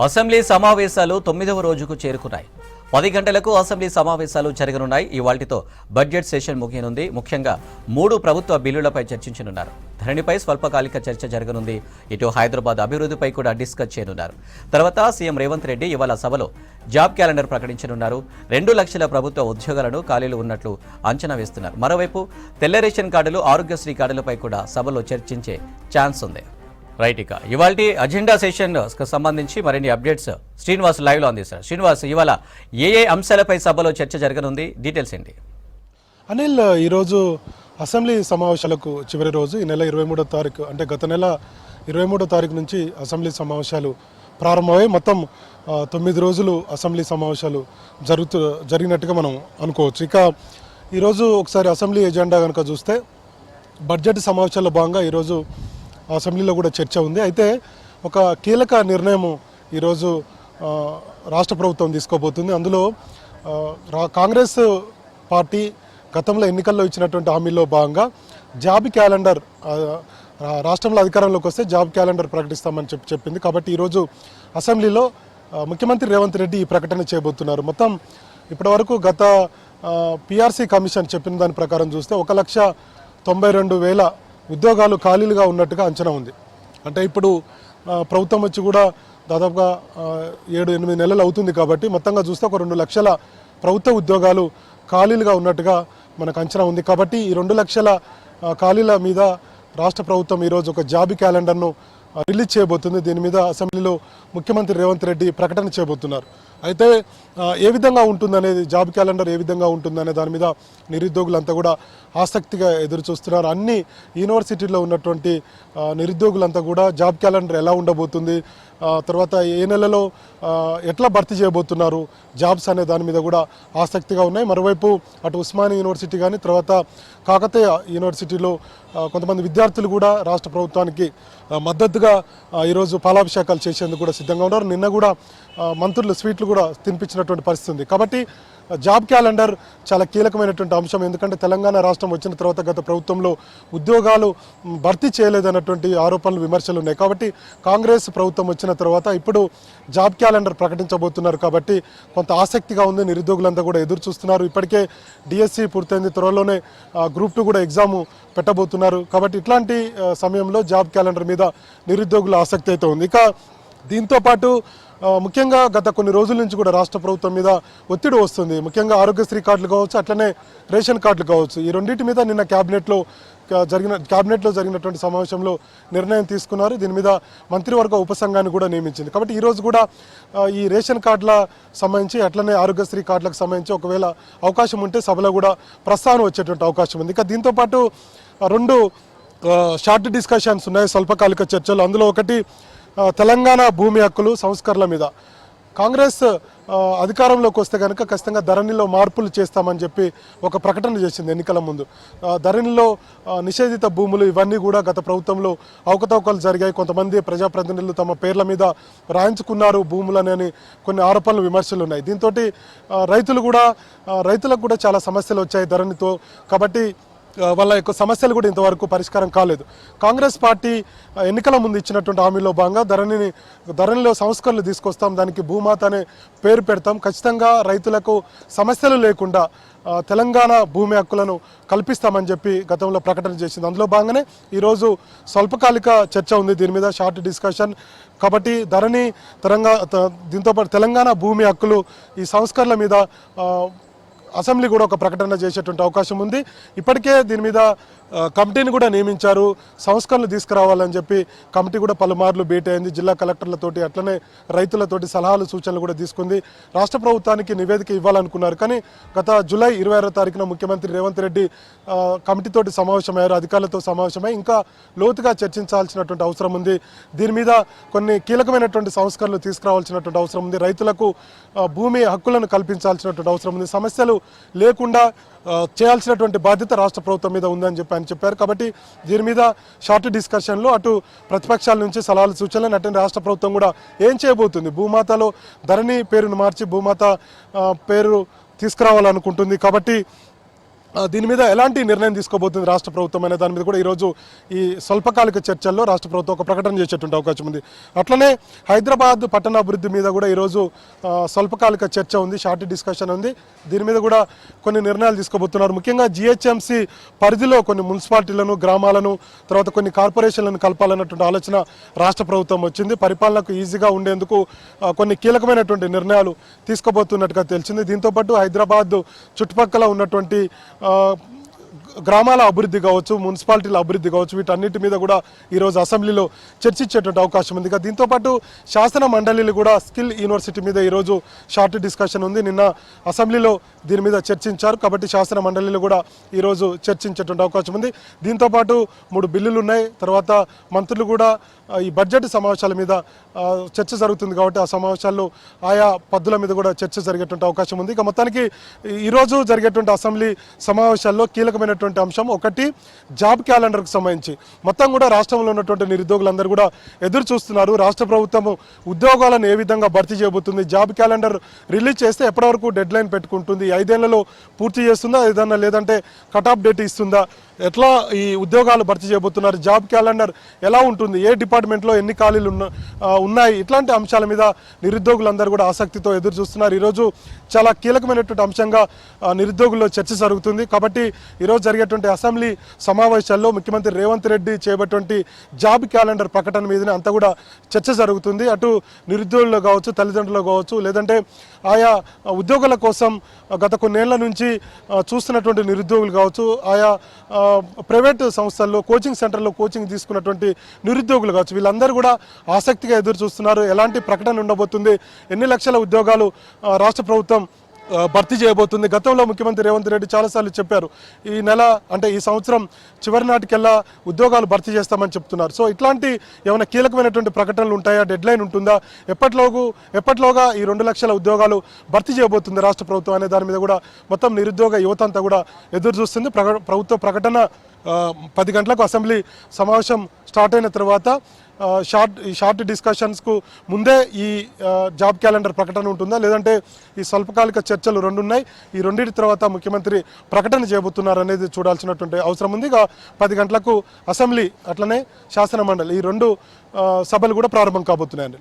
Assembly సమావేశాలు 9వ రోజుకు చేరుకున్నాయి. 10 గంటలకు అసెంబ్లీ సమావేశాలు జరగనున్నాయి. ఇవాల్టితో బడ్జెట్ సెషన్ ముగియనుంది. ముఖ్యంగా 3 ప్రభుత్వ బిల్లులపై చర్చించనున్నారు. ధరణిపై స్వల్పకాలిక చర్చ జరగనుంది. ఇటు హైదరాబాద్ అభివృద్ధిపై కూడా డిస్కస్ చేయనున్నారు. తర్వాత సీఎం రేవంత్ రెడ్డి ఇవాళ సభలో జాబ్ క్యాలెండర్ ప్రకటించనున్నారు. 2 లక్షల ప్రభుత్వ ఉద్యోగాలను ఖాళీలు ఉన్నట్లు అంచనా వేస్తున్నారు. మరోవైపు తెల్ల రేషన్ కార్డులు, ఆరోగ్యశ్రీ కార్డులపై కూడా సభలో చర్చించే ఛాన్స్ ఉంది. రైట్, ఇక ఇవాల్టి అజెండా సెషన్ సంబంధించి మరిన్ని అప్డేట్స్ శ్రీనివాస్ లైవ్ లో అందిస్తారు. శ్రీనివాస్, ఇవాళ ఏ అంశాలపై సభలో చర్చ జరగనుంది, డీటెయిల్స్ ఏంటి? అనిల్, ఈరోజు అసెంబ్లీ సమావేశాలకు చివరి రోజు. ఈ నెల 23వ తారీఖు, అంటే గత నెల 23వ తారీఖు నుంచి అసెంబ్లీ సమావేశాలు ప్రారంభమై మొత్తం 9 రోజులు అసెంబ్లీ సమావేశాలు జరిగినట్టుగా మనం అనుకోవచ్చు. ఇక ఈరోజు ఒకసారి అసెంబ్లీ ఎజెండా కనుక చూస్తే బడ్జెట్ సమావేశాల్లో భాగంగా ఈరోజు అసెంబ్లీలో కూడా చర్చ ఉంది. అయితే ఒక కీలక నిర్ణయం ఈరోజు రాష్ట్ర ప్రభుత్వం తీసుకోబోతుంది. అందులో కాంగ్రెస్ పార్టీ గతంలో ఎన్నికల్లో ఇచ్చినటువంటి హామీల్లో భాగంగా జాబ్ క్యాలెండర్, రాష్ట్రంలో అధికారంలోకి వస్తే జాబ్ క్యాలెండర్ ప్రకటిస్తామని చెప్పింది. కాబట్టి ఈరోజు అసెంబ్లీలో ముఖ్యమంత్రి రేవంత్ రెడ్డి ఈ ప్రకటన చేయబోతున్నారు. మొత్తం ఇప్పటివరకు గత పిఆర్సీ కమిషన్ చెప్పిన దాని ప్రకారం చూస్తే 1,92,000 ఉద్యోగాలు ఖాళీలుగా ఉన్నట్టుగా అంచనా ఉంది. అంటే ఇప్పుడు ప్రభుత్వం వచ్చి కూడా దాదాపుగా 7-8 నెలలు అవుతుంది. కాబట్టి మొత్తంగా చూస్తే ఒక 2 లక్షల ప్రభుత్వ ఉద్యోగాలు ఖాళీలుగా ఉన్నట్టుగా మనకు అంచనా ఉంది. కాబట్టి ఈ 2 లక్షల ఖాళీల మీద రాష్ట్ర ప్రభుత్వం ఈరోజు ఒక జాబ్ క్యాలెండర్ను రిలీజ్ చేయబోతుంది. దీని మీద అసెంబ్లీలో ముఖ్యమంత్రి రేవంత్ రెడ్డి ప్రకటన చేయబోతున్నారు. అయితే ఏ విధంగా ఉంటుందనేది, జాబ్ క్యాలెండర్ ఏ విధంగా ఉంటుందనే దాని మీద నిరుద్యోగులంతా కూడా ఆసక్తిగా ఎదురు చూస్తున్నారు. అన్ని యూనివర్సిటీల్లో ఉన్నటువంటి నిరుద్యోగులంతా కూడా జాబ్ క్యాలెండర్ ఎలా ఉండబోతుంది, తర్వాత ఏ నెలలో ఎట్లా భర్తీ చేయబోతున్నారు జాబ్స్ అనే దాని మీద కూడా ఆసక్తిగా ఉన్నాయి. మరోవైపు అటు ఉస్మానియా యూనివర్సిటీ కానీ, తర్వాత కాకతీయ యూనివర్సిటీలో కొంతమంది విద్యార్థులు కూడా రాష్ట్ర ప్రభుత్వానికి మద్దతుగా ఈరోజు పాలాభిషేకాలు చేసేందుకు కూడా సిద్ధంగా ఉన్నారు. నిన్న కూడా మంత్రులు స్వీట్లు కూడా తినిపించినటువంటి పరిస్థితి ఉంది. కాబట్టి జాబ్ క్యాలెండర్ చాలా కీలకమైనటువంటి అంశం. ఎందుకంటే తెలంగాణ రాష్ట్రం వచ్చిన తర్వాత గత ప్రభుత్వంలో ఉద్యోగాలు భర్తీ చేయలేదన్నటువంటి ఆరోపణలు, విమర్శలు ఉన్నాయి. కాబట్టి కాంగ్రెస్ ప్రభుత్వం వచ్చిన తర్వాత ఇప్పుడు జాబ్ క్యాలెండర్ ప్రకటించబోతున్నారు. కాబట్టి కొంత ఆసక్తిగా ఉంది. నిరుద్యోగులంతా కూడా ఎదురు చూస్తున్నారు. ఇప్పటికే డిఎస్సి పూర్తయింది, త్వరలోనే గ్రూప్ 2 కూడా ఎగ్జామ్ పెట్టబోతున్నారు. కాబట్టి ఇట్లాంటి సమయంలో జాబ్ క్యాలెండర్ మీద నిరుద్యోగుల ఆసక్తి అయితే ఉంది. ఇక దీంతోపాటు ముఖ్యంగా గత కొన్ని రోజుల నుంచి కూడా రాష్ట్ర ప్రభుత్వం మీద ఒత్తిడి వస్తుంది. ముఖ్యంగా ఆరోగ్యశ్రీ కార్డులు కావచ్చు, అట్లనే రేషన్ కార్డులు కావచ్చు. ఈ రెండింటి మీద నిన్న క్యాబినెట్లో జరిగినటువంటి సమావేశంలో నిర్ణయం తీసుకున్నారు. దీని మీద మంత్రివర్గ ఉపసంఘాన్ని కూడా నియమించింది. కాబట్టి ఈరోజు కూడా ఈ రేషన్ కార్డుల సంబంధించి, అట్లనే ఆరోగ్యశ్రీ కార్డులకు సంబంధించి ఒకవేళ అవకాశం ఉంటే సభలో కూడా ప్రస్తావన వచ్చేటువంటి అవకాశం ఉంది. ఇక దీంతోపాటు 2 షార్ట్ డిస్కషన్స్ ఉన్నాయి, స్వల్పకాలిక చర్చలు. అందులో ఒకటి తెలంగాణ భూమి హక్కులు సంస్కరణల మీద. కాంగ్రెస్ అధికారంలోకి వస్తే కనుక ఖచ్చితంగా ధరణిలో మార్పులు చేస్తామని చెప్పి ఒక ప్రకటన చేసింది ఎన్నికల ముందు. ధరణిలో నిషేధిత భూములు ఇవన్నీ కూడా గత ప్రభుత్వంలో అవకతవకలు జరిగాయి. కొంతమంది ప్రజాప్రతినిధులు తమ పేర్ల మీద రాయించుకున్నారు భూములని కొన్ని ఆరోపణలు, విమర్శలు ఉన్నాయి. దీంతో రైతులకు కూడా చాలా సమస్యలు వచ్చాయి ధరణితో. కాబట్టి వాళ్ళ యొక్క సమస్యలు కూడా ఇంతవరకు పరిష్కారం కాలేదు. కాంగ్రెస్ పార్టీ ఎన్నికల ముందు ఇచ్చినటువంటి హామీలో భాగంగా ధరణిలో సంస్కరణలు తీసుకొస్తాం, దానికి భూమాత అనే పేరు పెడతాం, ఖచ్చితంగా రైతులకు సమస్యలు లేకుండా తెలంగాణ భూమి హక్కులను కల్పిస్తామని చెప్పి గతంలో ప్రకటన చేసింది. అందులో భాగంగానే ఈరోజు స్వల్పకాలిక చర్చ ఉంది దీని మీద, షార్ట్ డిస్కషన్. కాబట్టి దీంతోపాటు తెలంగాణ భూమి హక్కులు ఈ సంస్కరణల మీద అసెంబ్లీ కూడా ఒక ప్రకటన చేసేటువంటి అవకాశం ఉంది. ఇప్పటికే దీని మీద కమిటీని కూడా నియమించారు. సంస్కరణలు తీసుకురావాలని చెప్పి కమిటీ కూడా పలుమార్లు భేటీ అయింది. జిల్లా కలెక్టర్లతోటి, అట్లనే రైతులతోటి సలహాలు, సూచనలు కూడా తీసుకుంది. రాష్ట్ర ప్రభుత్వానికి నివేదిక ఇవ్వాలనుకున్నారు. కానీ గత జూలై 26వ తారీఖున ముఖ్యమంత్రి రేవంత్ రెడ్డి కమిటీతోటి సమావేశమయ్యారు, అధికారులతో సమావేశమై ఇంకా లోతుగా చర్చించాల్సినటువంటి అవసరం ఉంది. దీని మీద కొన్ని కీలకమైనటువంటి సంస్కరణలు తీసుకురావాల్సినటువంటి అవసరం ఉంది. రైతులకు భూమి హక్కులను కల్పించాల్సినటువంటి అవసరం ఉంది. సమస్యలు లేకుండా చేయాల్సినటువంటి బాధ్యత రాష్ట్ర ప్రభుత్వం మీద ఉందని చెప్పి ఆయన చెప్పారు. కాబట్టి దీని మీద షార్ట్ డిస్కషన్లో అటు ప్రతిపక్షాల నుంచి సలహాలు, సూచనలు, అటు రాష్ట్ర ప్రభుత్వం కూడా ఏం చేయబోతుంది, భూమాతలో ధరణి పేరును మార్చి భూమాత పేరు తీసుకురావాలనుకుంటుంది. కాబట్టి దీని మీద ఎలాంటి నిర్ణయం తీసుకోబోతుంది రాష్ట్ర ప్రభుత్వం అనే దాని మీద కూడా ఈరోజు ఈ స్వల్పకాలిక చర్చల్లో రాష్ట్ర ప్రభుత్వం ఒక ప్రకటన చేసేటువంటి అవకాశం ఉంది. అట్లనే హైదరాబాద్ పట్టణాభివృద్ధి మీద కూడా ఈరోజు స్వల్పకాలిక చర్చ ఉంది, షార్ట్ డిస్కషన్ ఉంది. దీని మీద కూడా కొన్ని నిర్ణయాలు తీసుకోబోతున్నారు. ముఖ్యంగా జిహెచ్ఎంసీ పరిధిలో కొన్ని మున్సిపాలిటీలను, గ్రామాలను, తర్వాత కొన్ని కార్పొరేషన్లను కలపాలన్నటువంటి ఆలోచన రాష్ట్ర ప్రభుత్వం వచ్చింది. పరిపాలనకు ఈజీగా ఉండేందుకు కొన్ని కీలకమైనటువంటి నిర్ణయాలు తీసుకోబోతున్నట్టుగా తెలిసింది. దీంతోపాటు హైదరాబాద్ చుట్టుపక్కల ఉన్నటువంటి గ్రామాల అభివృద్ధి కావచ్చు, మున్సిపాలిటీల అభివృద్ధి కావచ్చు, వీటన్నిటి మీద కూడా ఈరోజు అసెంబ్లీలో చర్చించేటువంటి అవకాశం ఉంది. దీంతోపాటు శాసన మండలిలు కూడా స్కిల్ యూనివర్సిటీ మీద ఈరోజు షార్ట్ డిస్కషన్ ఉంది. నిన్న అసెంబ్లీలో దీని మీద చర్చించారు. కాబట్టి శాసన మండలిలు కూడా ఈరోజు చర్చించేటువంటి అవకాశం ఉంది. దీంతోపాటు 3 బిల్లులు ఉన్నాయి. తర్వాత మంత్రులు కూడా ఈ బడ్జెట్ సమావేశాల మీద చర్చ జరుగుతుంది. కాబట్టి ఆ సమావేశాల్లో ఆయా పద్ధతుల మీద కూడా చర్చ జరిగేటువంటి అవకాశం ఉంది. ఇక మొత్తానికి ఈరోజు జరిగేటువంటి అసెంబ్లీ సమావేశాల్లో కీలకమైనటువంటి అంశం ఒకటి జాబ్ క్యాలెండర్కి సంబంధించి మొత్తం కూడా రాష్ట్రంలో ఉన్నటువంటి నిరుద్యోగులందరూ కూడా ఎదురు చూస్తున్నారు. రాష్ట్ర ప్రభుత్వం ఉద్యోగాలను ఏ విధంగా భర్తీ చేయబోతుంది, జాబ్ క్యాలెండర్ రిలీజ్ చేస్తే ఎప్పటివరకు డెడ్ లైన్ పెట్టుకుంటుంది, 5 ఏళ్లలో పూర్తి చేస్తుందా, ఏదన్నా లేదంటే కట్ ఆఫ్ డేట్ ఇస్తుందా, ఎట్లా ఈ ఉద్యోగాలు భర్తీ చేయబోతున్నారు, జాబ్ క్యాలెండర్ ఎలా ఉంటుంది, ఏ డిపార్ట్మెంట్లో ఎన్ని ఖాళీలు ఉన్నాయి, ఇట్లాంటి అంశాల మీద నిరుద్యోగులందరూ కూడా ఆసక్తితో ఎదురు చూస్తున్నారు. ఈరోజు చాలా కీలకమైనటువంటి అంశంగా నిరుద్యోగుల్లో చర్చ జరుగుతుంది. కాబట్టి ఈరోజు జరిగేటువంటి అసెంబ్లీ సమావేశాల్లో ముఖ్యమంత్రి రేవంత్ రెడ్డి చేయబటువంటి జాబ్ క్యాలెండర్ ప్రకటన మీదనే అంతా కూడా చర్చ జరుగుతుంది. అటు నిరుద్యోగులు కావచ్చు, తల్లిదండ్రులు కావచ్చు, లేదంటే ఆయా ఉద్యోగాల కోసం గత కొన్నేళ్ల నుంచి చూస్తున్నటువంటి నిరుద్యోగులు కావచ్చు, ఆయా ప్రైవేటు సంస్థల్లో కోచింగ్ సెంటర్లో కోచింగ్ తీసుకున్నటువంటి నిరుద్యోగులు కావచ్చు, వీళ్ళందరూ కూడా ఆసక్తిగా ఎదురు చూస్తున్నారు. ఎలాంటి ప్రకటన ఉండబోతుంది, ఎన్ని లక్షల ఉద్యోగాలు రాష్ట్ర ప్రభుత్వం భర్తీ చేయబోతుంది. గతంలో ముఖ్యమంత్రి రేవంత్ రెడ్డి చాలాసార్లు చెప్పారు, ఈ నెల అంటే ఈ సంవత్సరం చివరి నాటికెల్లా ఉద్యోగాలు భర్తీ చేస్తామని చెప్తున్నారు. సో ఇట్లాంటి ఏమైనా కీలకమైనటువంటి ప్రకటనలు ఉంటాయా, డెడ్ లైన్ ఉంటుందా, ఎప్పట్లోగా ఈ 2 లక్షల ఉద్యోగాలు భర్తీ చేయబోతుంది రాష్ట్ర ప్రభుత్వం అనే దాని మీద కూడా మొత్తం నిరుద్యోగ యువత అంతా కూడా ఎదురు చూస్తుంది. ప్రభుత్వ ప్రకటన 10 గంటలకు అసెంబ్లీ సమావేశం స్టార్ట్ అయిన తర్వాత షార్ట్ డిస్కషన్స్కు ముందే ఈ జాబ్ క్యాలెండర్ ప్రకటన ఉంటుందా, లేదంటే ఈ స్వల్పకాలిక చర్చలు 2 ఉన్నాయి, ఈ రెండింటి తర్వాత ముఖ్యమంత్రి ప్రకటన చేయబోతున్నారు అనేది చూడాల్సినటువంటి అవసరం ఉంది. ఇక 10 గంటలకు అసెంబ్లీ అట్లనే శాసన మండలి ఈ 2 సభలు కూడా ప్రారంభం కాబోతున్నాయండి.